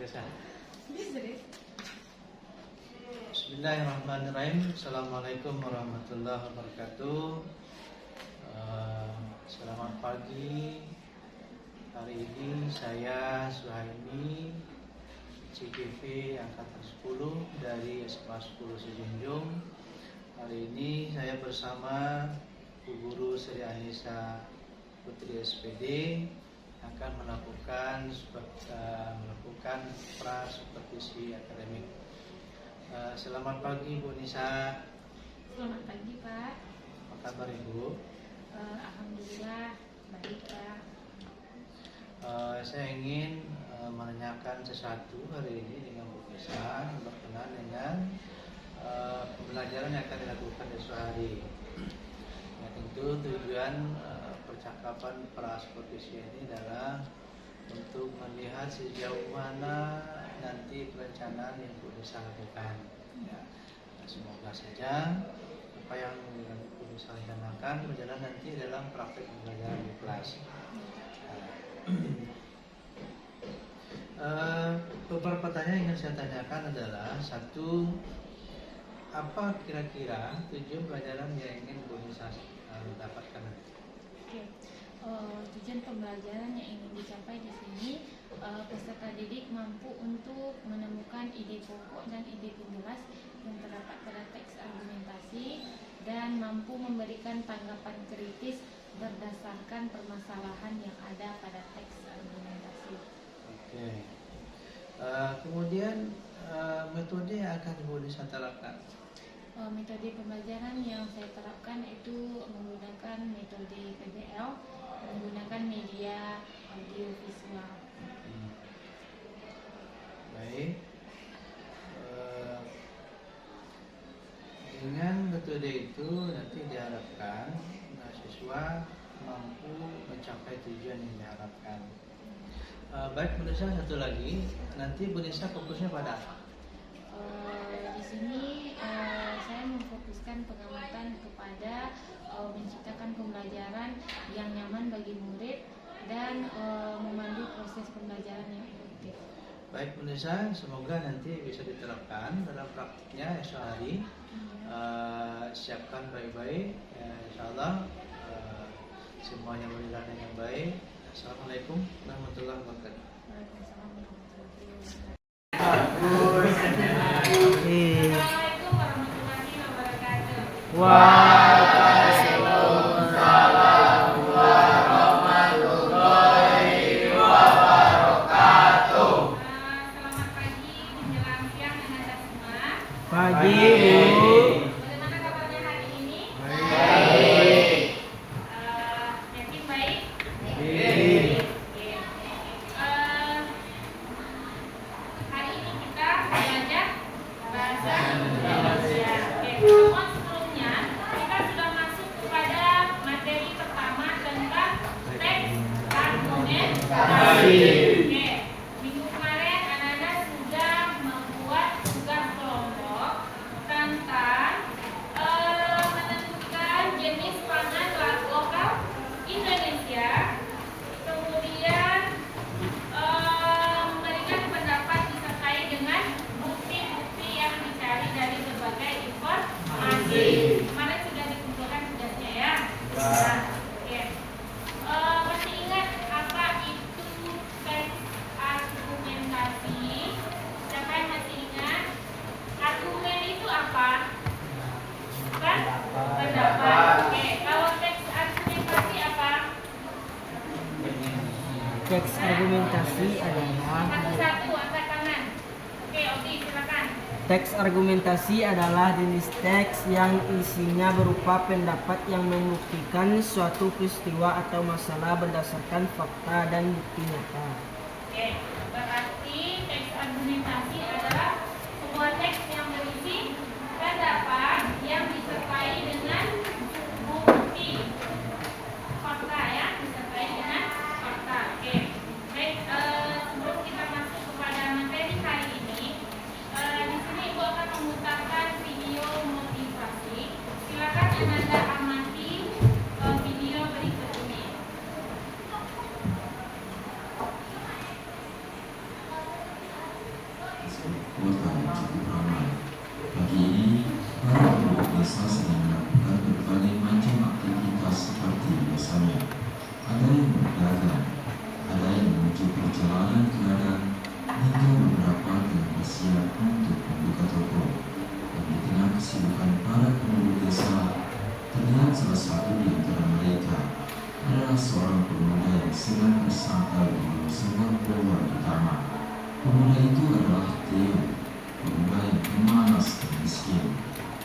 Bisa. Bismillahirrahmanirrahim. Assalamualaikum warahmatullahi wabarakatuh. Selamat pagi. Hari ini saya Suhaimi, CGV angkatan 10 dari SMA 10 Sejunjung. Hari ini saya bersama Bu Guru Sri Anissa Putri SPD akan melakukan pra-supervisi akademik. Selamat pagi Bu Nisa. Selamat pagi Pak. Apa kabar Ibu? Alhamdulillah baik Pak. Saya ingin menanyakan sesuatu hari ini dengan Bu Nisa berkenaan dengan pembelajaran yang akan dilakukan esok hari. Ya, tentu tujuan percakapan pra-supervisi ini adalah untuk melihat sejauh mana nanti perencanaan yang Bu Nisa lakukan. Ya, semoga saja apa yang Bu Nisa rencanakan berjalan nanti dalam praktek pembelajaran di kelas. Beberapa pertanyaan yang saya tanyakan adalah satu, apa kira-kira tujuan pelajaran yang ingin Bu Nisa dapatkan nanti? Tujuan pembelajaran yang ingin dicapai di sini, peserta didik mampu untuk menemukan ide pokok dan ide penjelas yang terdapat pada teks argumentasi dan mampu memberikan tanggapan kritis berdasarkan permasalahan yang ada pada teks argumentasi. Oke. Kemudian metode yang akan Bu Nisa terapkan? Metode pembelajaran yang saya terapkan itu menggunakan metode PBL, menggunakan media audio visual. Baik. Dengan metode itu nanti diharapkan mahasiswa mampu mencapai tujuan yang diharapkan. Baik Bu Nisa, satu lagi, nanti Bu Nisa fokusnya pada apa? Di sini saya memfokuskan pengamatan kepada menciptakan pembelajaran yang nyaman bagi murid dan memandu proses pembelajaran yang efektif. Baik Bu Nisa, semoga nanti bisa diterapkan dalam praktiknya esok hari. Siapkan baik-baik, insyaallah semuanya berjalan dengan baik. Assalamualaikum warahmatullahi wabarakatuh. Waalaikumsalam warahmatullahi wabarakatuh. Assalamualaikum warahmatullahi wabarakatuh. Waalaikumsalam warahmatullahi wabarakatuh. Selamat pagi, menjelang siang Anda semua. Pagi Bu. Bagaimana kabarnya hari ini? Baik. Yakin baik? Baik. Oke. Hari ini kita belajar bahasa Indonesia. Oke, pertemuan sebelumnya kita sudah masuk kepada materi pertama tentang teks argumentasi. Oke, minggu kemarin anak-anak sudah membuat tugas kelompok tentang menentukan jenis pangan lokal Indonesia, kemudian memberikan pendapat disertai dengan bukti-bukti yang dicari dari berbagai informasi. Kemarin sudah dikumpulkan tugasnya ya. Nah, oke. Masih ingat apa itu teks argumentasi? Siapa yang masih ingat? Argumen itu apa? Bukan? Pendapat. Oke, kalau teks argumentasi apa? Teks argumentasi adalah Satu-satu angkat tangan. Oke, Odi silakan. teks argumentasi adalah jenis teks yang isinya berupa pendapat yang membuktikan suatu peristiwa atau masalah berdasarkan fakta dan bukti nyata. Oke, berarti teks argumentasi adalah sebuah teks yang berisi pendapat yang disertai dengan bukti fakta ya, disertai dengan fakta. Oke, baik. Sebelum kita masuk kepada materi hari ini, di sini Ibu akan memutarkan video motivasi. Silakan Anda amati video berikut ini.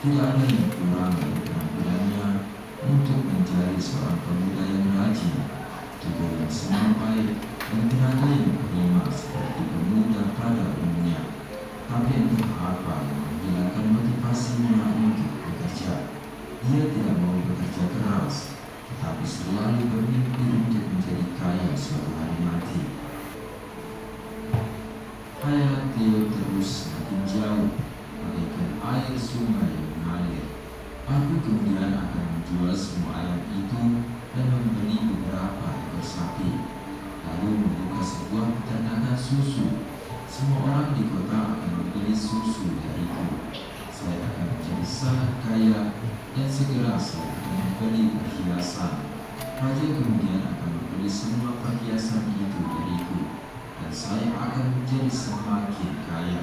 Tidak ada yang kurang dari penampilannya untuk menjadi seorang pemuda yang rajin, tubuh yang semampai, dan tenaga yang prima seperti pemuda pada umumnya. Tapi entah apa yang menghilangkan motivasinya untuk bekerja. Ia tidak mau bekerja keras, tetapi selalu bermimpi untuk menjadi kaya suatu hari nanti. Hayalan Theo terus semakin jauh, bagaikan air sungai yang mengalir. Aku kemudian akan menjual semua ayam itu dan membeli beberapa ekor sapi, lalu membuka sebuah peternakan susu. Semua orang di kota akan membeli susu dariku. Saya akan menjadi sangat kaya dan segera saya akan membeli perhiasan. Raja kemudian akan membeli semua perhiasan itu dariku, dan saya akan menjadi semakin kaya,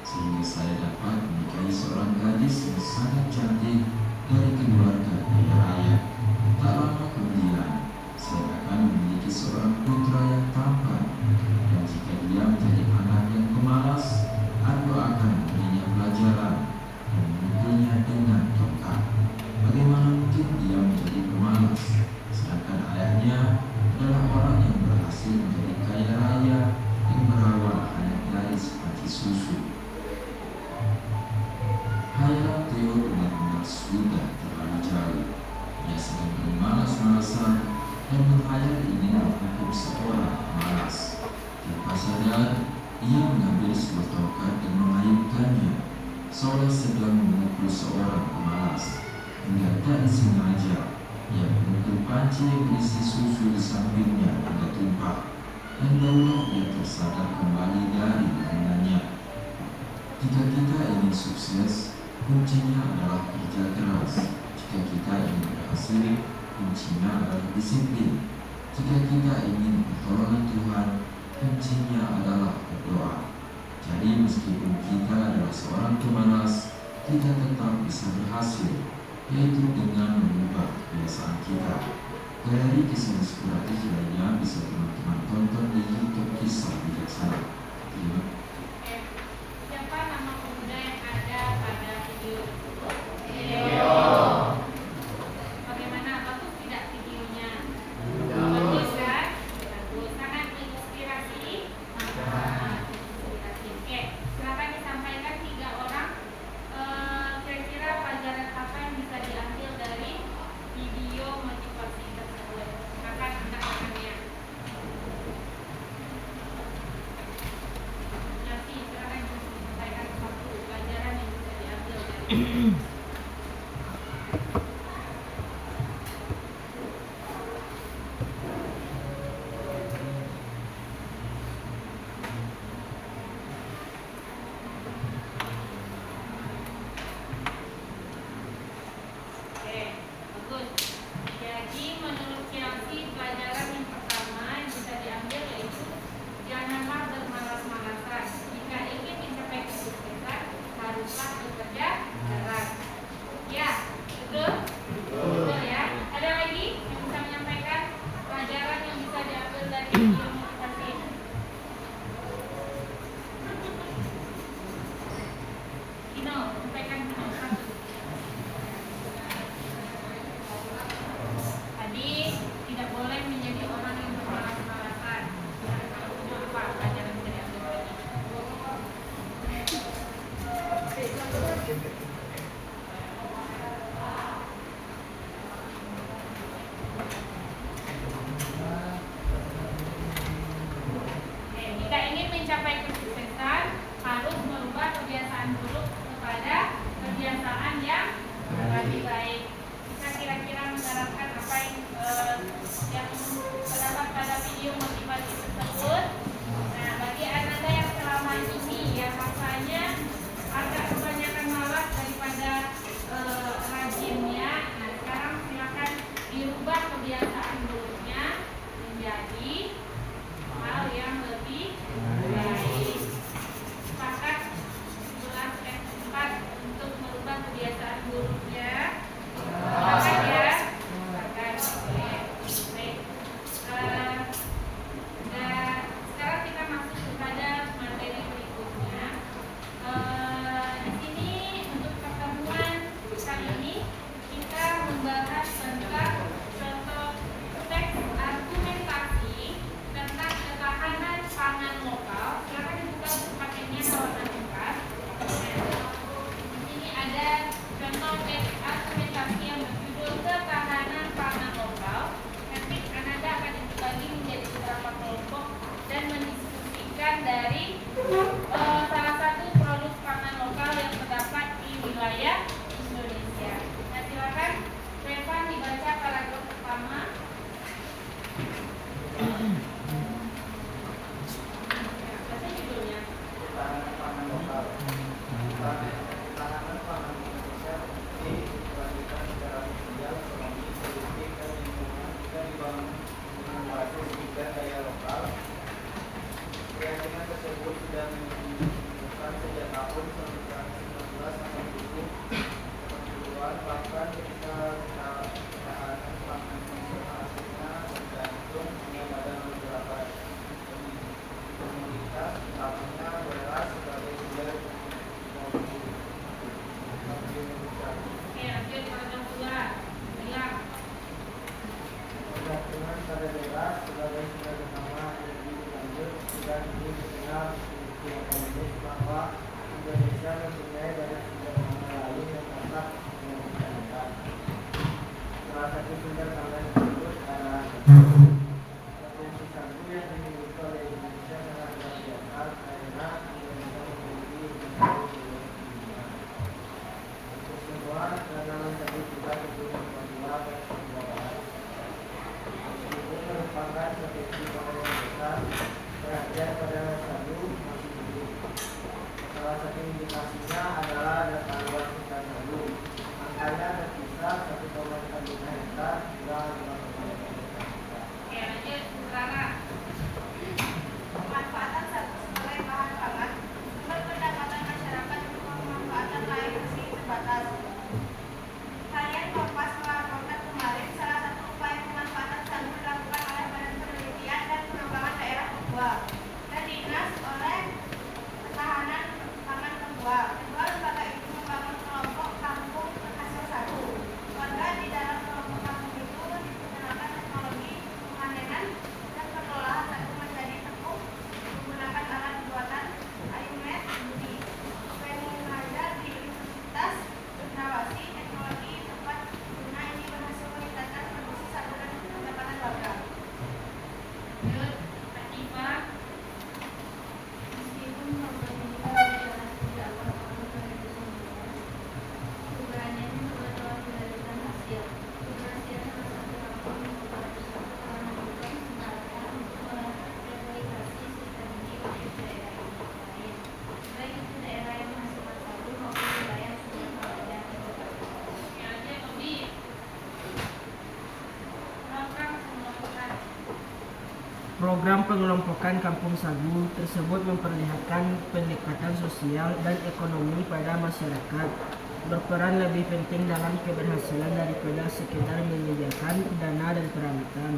sehingga saya dapat menikahi seorang gadis yang sangat cantik dari keluarga kaya raya. Tak lama kemudian, saya akan memiliki seorang putra yang tampan, dan jika dia menjadi anak yang pemalas, aku akan memberinya pelajaran dan memukulnya dengan tongkat. Bagaimana mungkin dia menjadi pemalas, sedangkan ayahnya adalah orang yang berhasil menjadi kaya raya yang berawal hanya dari sepanci susu. Hayalan Theo benar-benar sudah terlalu jauh. Ia sedang bermalas-malasan dan menghayal ingin menghukum seorang pemalas. Tanpa sadar, ia mengambil sebuah tongkat dan mengayunkannya, seolah sedang memukul seorang pemalas. Hingga tak disengaja, ia memukul panci yang berisi susu di sampingnya hingga tumpah, dan barulah ia tersadar kembali dari mainannya. Jika kita ingin sukses, kuncinya adalah kerja keras. Jika kita ingin berhasil, kuncinya adalah disiplin. Jika kita ingin pertolongan Tuhan, kuncinya adalah berdoa. Jadi meskipun kita adalah seorang pemalas, kita tetap bisa berhasil, yaitu dengan mengubah kebiasaan kita. Dari kisah inspiratif lainnya bisa teman-teman tonton di YouTube Kisah Bijaksana. Terima kasih. Siapa nama pemuda yang ada pada video tersebut? Bagaimana? Bagus tidak videonya? Bagus kan? Bagus. Sangat menginspirasi. Inspirasi. Oke, silakan disampaikan 3 orang. Kira-kira pelajaran apa yang bisa diambil dari video motivasi tersebut? Silakan anda-andanya. Nanti silakan disampaikan 1 pelajaran yang bisa diambil dari Oke, bagus. Jadi menurut Chelsea, pelajaran yang pertama yang bisa diambil yaitu janganlah bermalas-malasan. Jika ingin mencapai kesuksesan, haruslah bekerja keras. Ya, betul? Betul ya. Ada lagi yang bisa menyampaikan pelajaran yang bisa diambil dari video motivasi? Kino, sampaikan Kino 1. Tadi tidak boleh menjadi orang yang bermalas-malasan. Kalau punya apa pelajaran bisa diambil lagi? Oke, jika ingin mencapai kesuksesan, harus merubah kebiasaan buruk kepada kebiasaan yang lebih baik. Kita kira-kira mengharapkan apa yang terdapat pada video motivasi tersebut. Nah, bagi anda yang selama ini yang rasanya agak kebanyakan malas daripada rajinnya, nah sekarang silakan dirubah kebiasaan buruknya menjadi hal yang lebih baik. Program pengelompokan Kampung Sagu tersebut memperlihatkan pendekatan sosial dan ekonomi pada masyarakat, berperan lebih penting dalam keberhasilan daripada sekedar menyediakan dana dan peralatan.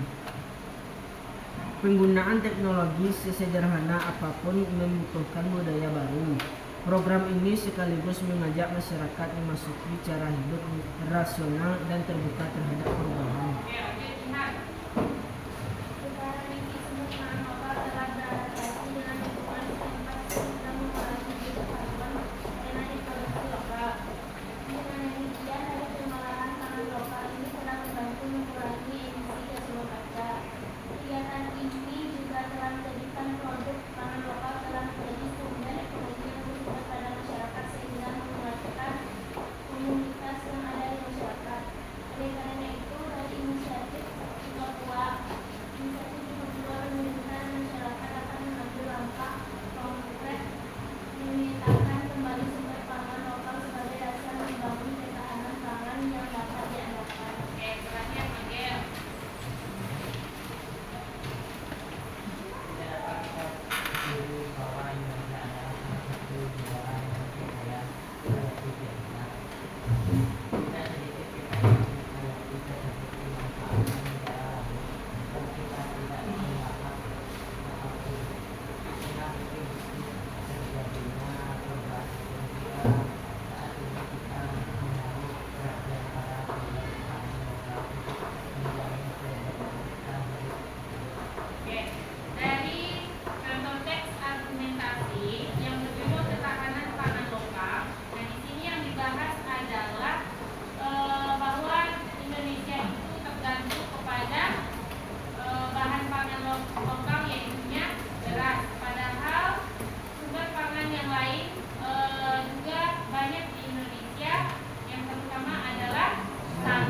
Penggunaan teknologi sesederhana apapun membutuhkan budaya baru. Program ini sekaligus mengajak masyarakat memasuki cara hidup rasional dan terbuka terhadap perubahan.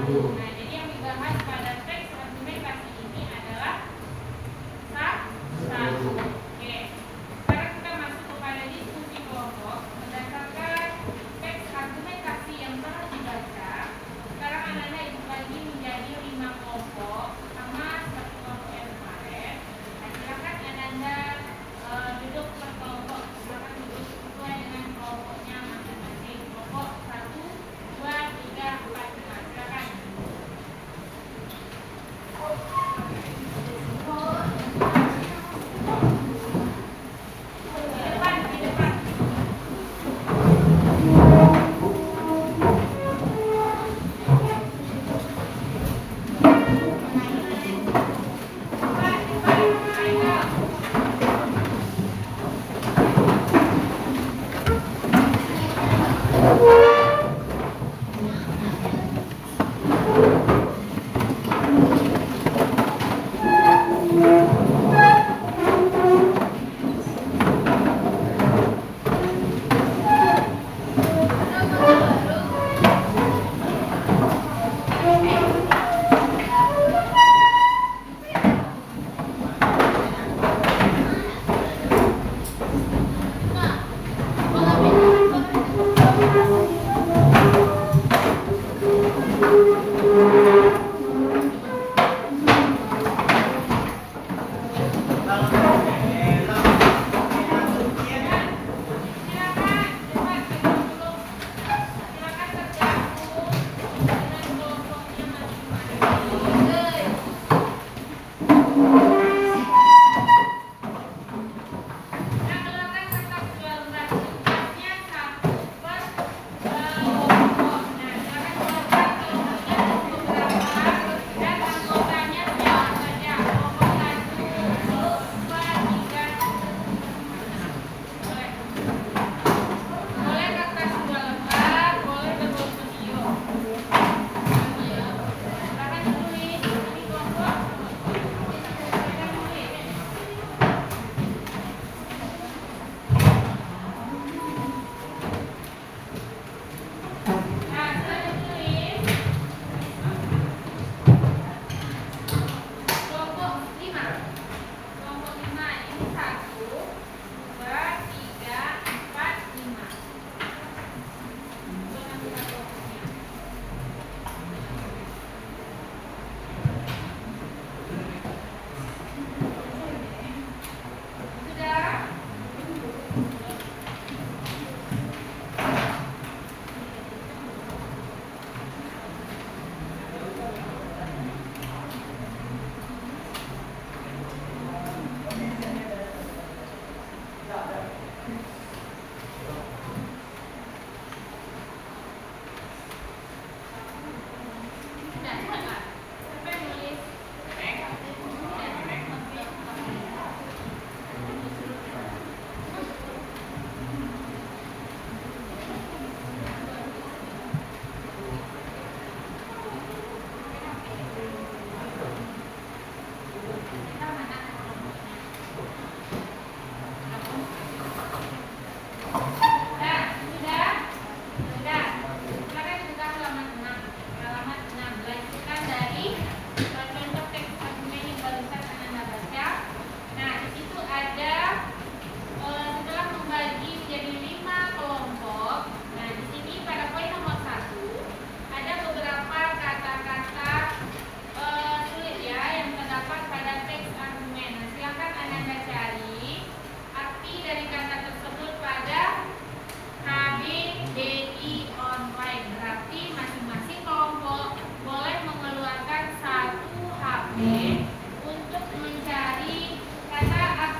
Nah, jadi yang dibahas pada teks argumentasi ini adalah sagu. Oke. Sekarang kita masuk kepada diskusi kelompok berdasarkan teks argumentasi yang telah dibaca. Sekarang Anda itu bagi menjadi 5 kelompok sama satu kelompok yang kemarin. Nah, silakan Anda duduk per kelompok. Silakan duduk sesuai dengan kelompoknya masing-masing. Kelompok 1, 2, 3, 4, 5. Silakan. Di depan.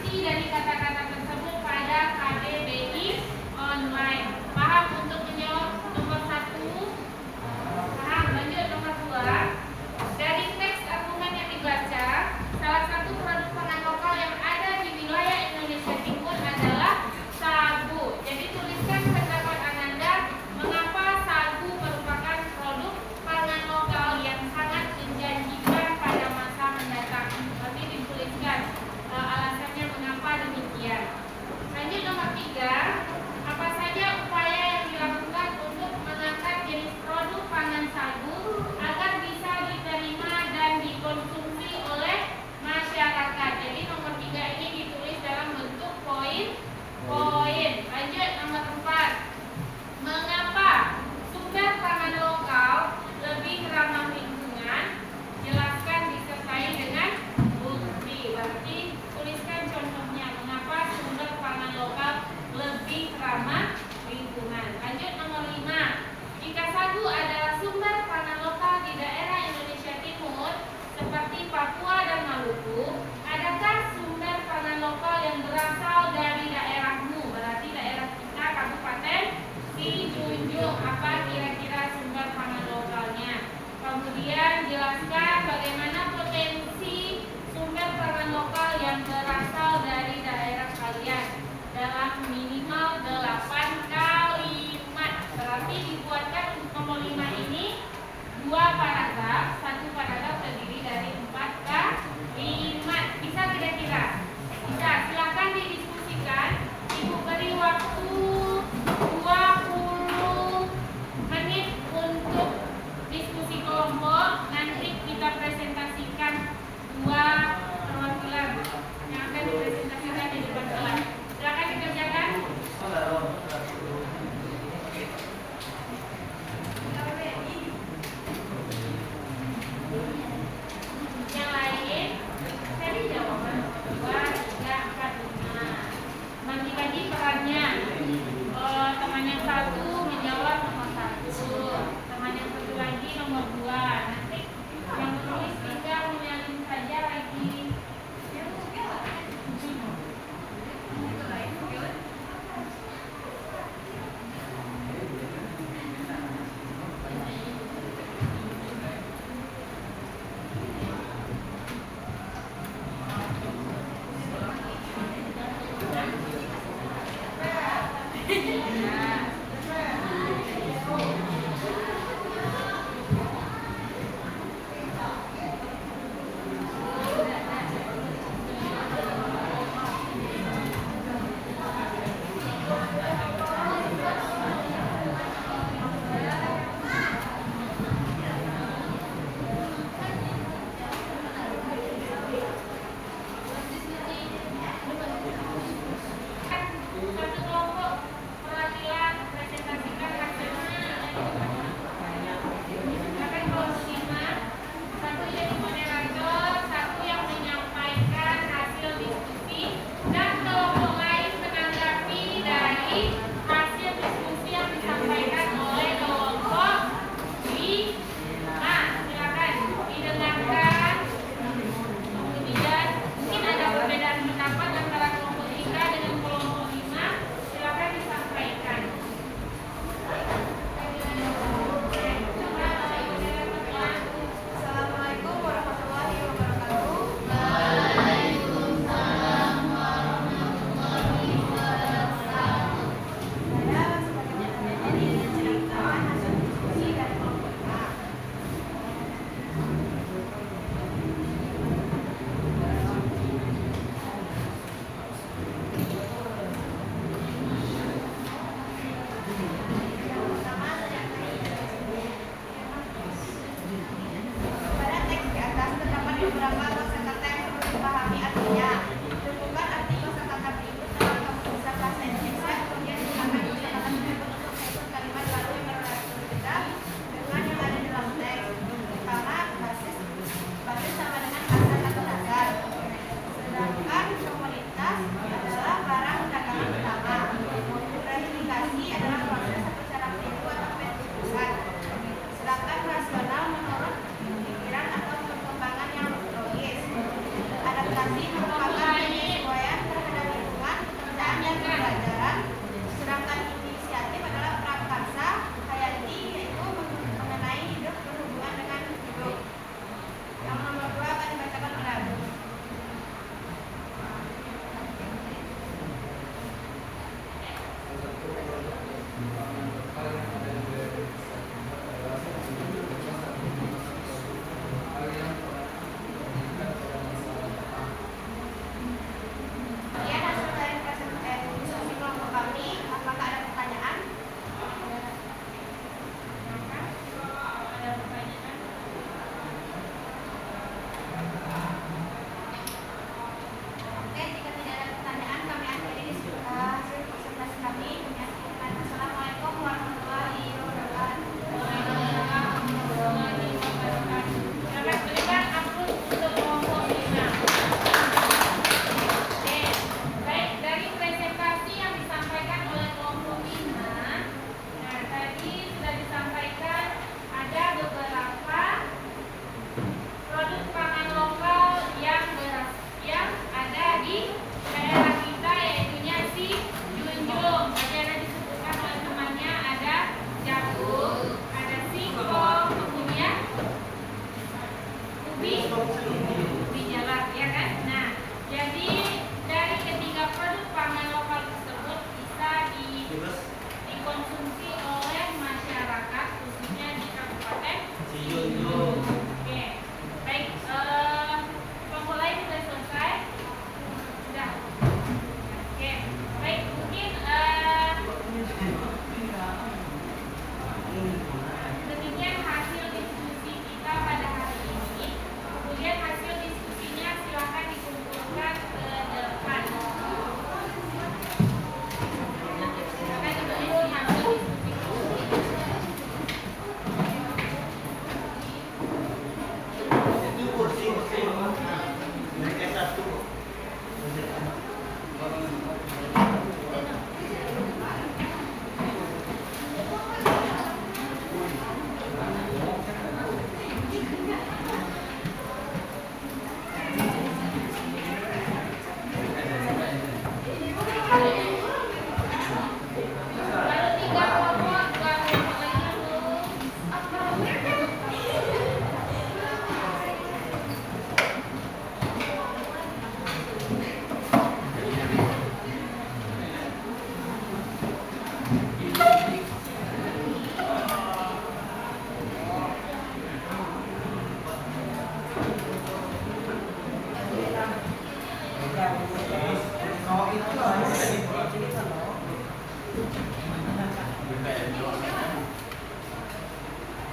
arti dari kata-kata tersebut pada KBBI online. Paham untuk menjawab nomor 1? Paham. Lanjut nomor 2. Dari teks argumen yang dibaca, salah satu produk pangan lokal yang ada di wilayah Indonesia Timur adalah sagu. Jadi tuliskan pendapat Ananda mengapa sagu merupakan produk pangan lokal yang sangat menjanjikan pada masa mendatang. Nanti dituliskan alasannya mengapa demikian. Lanjut nomor 3. Apa saja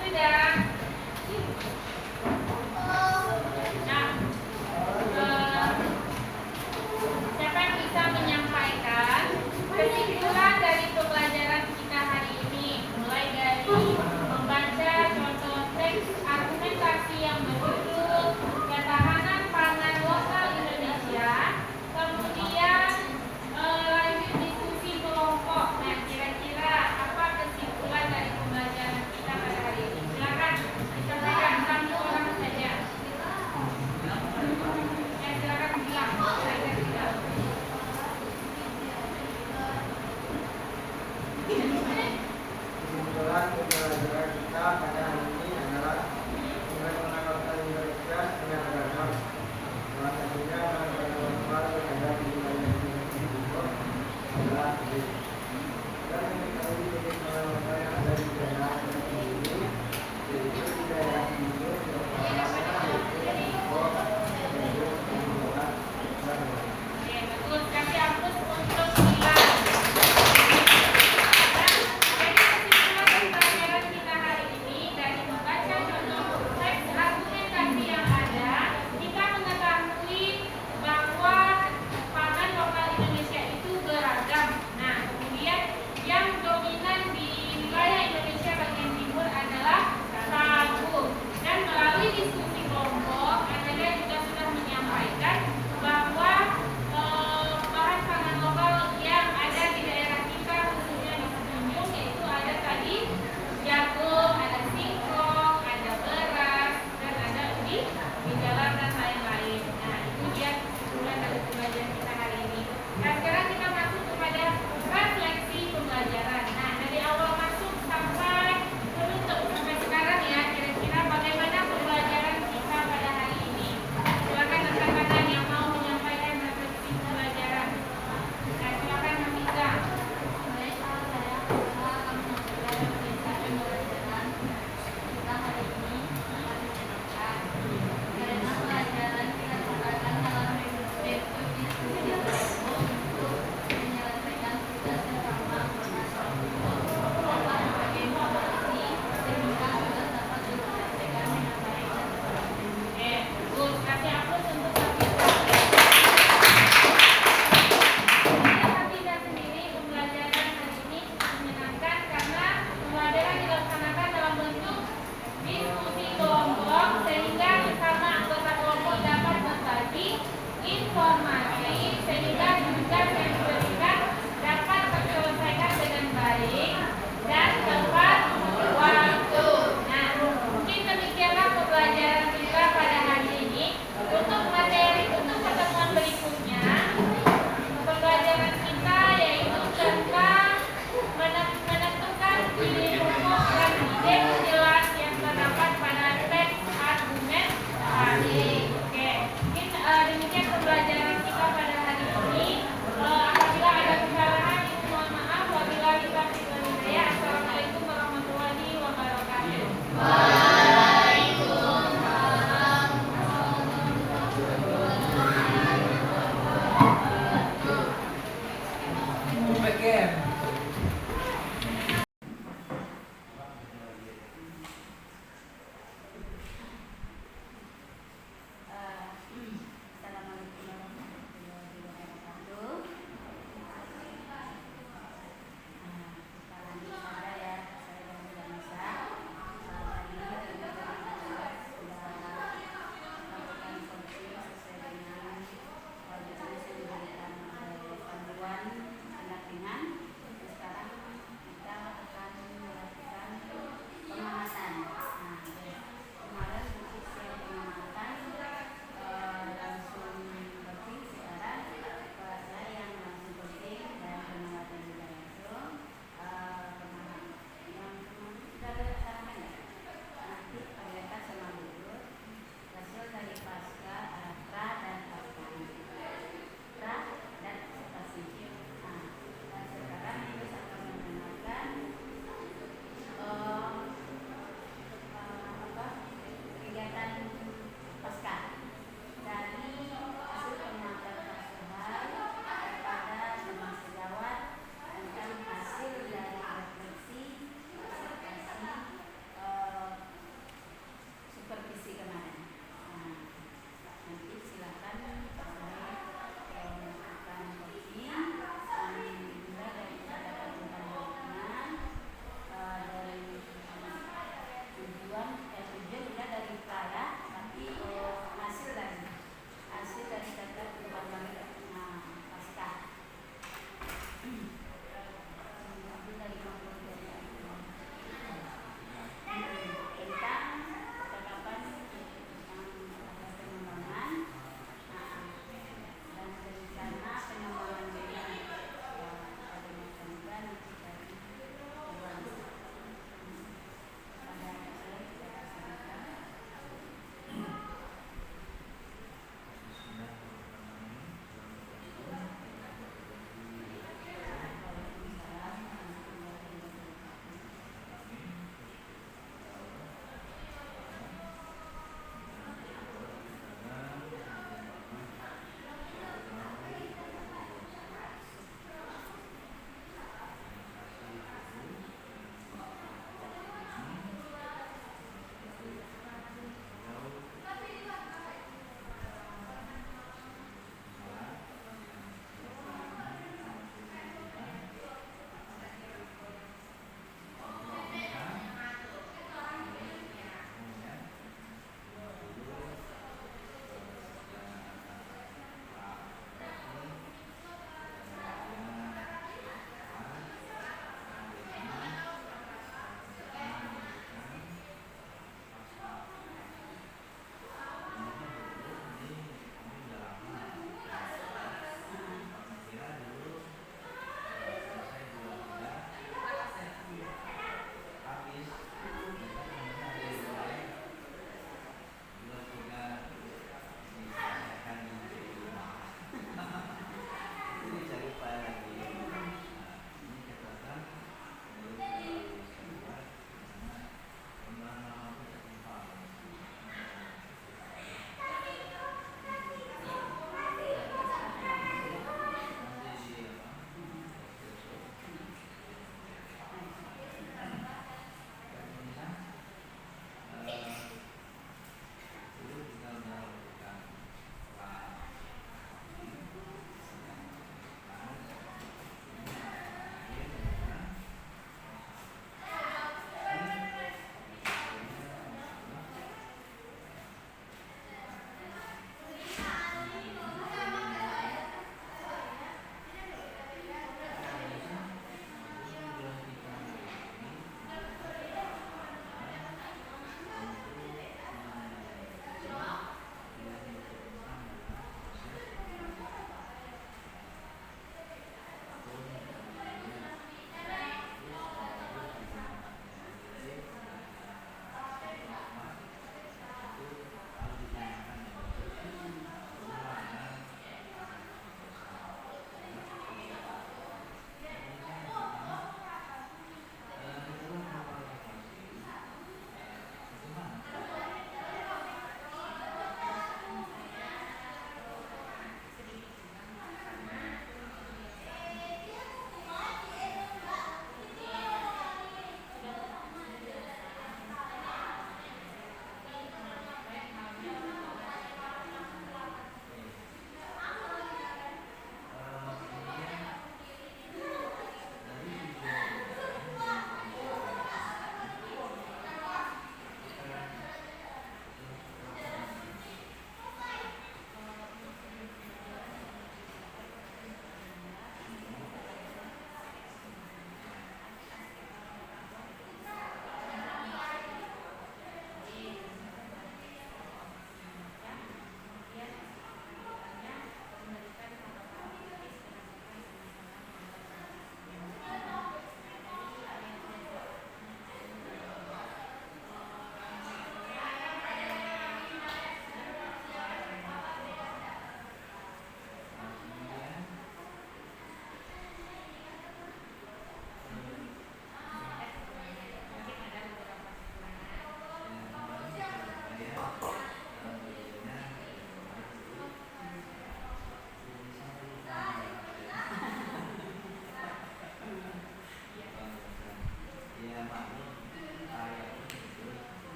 Sudah.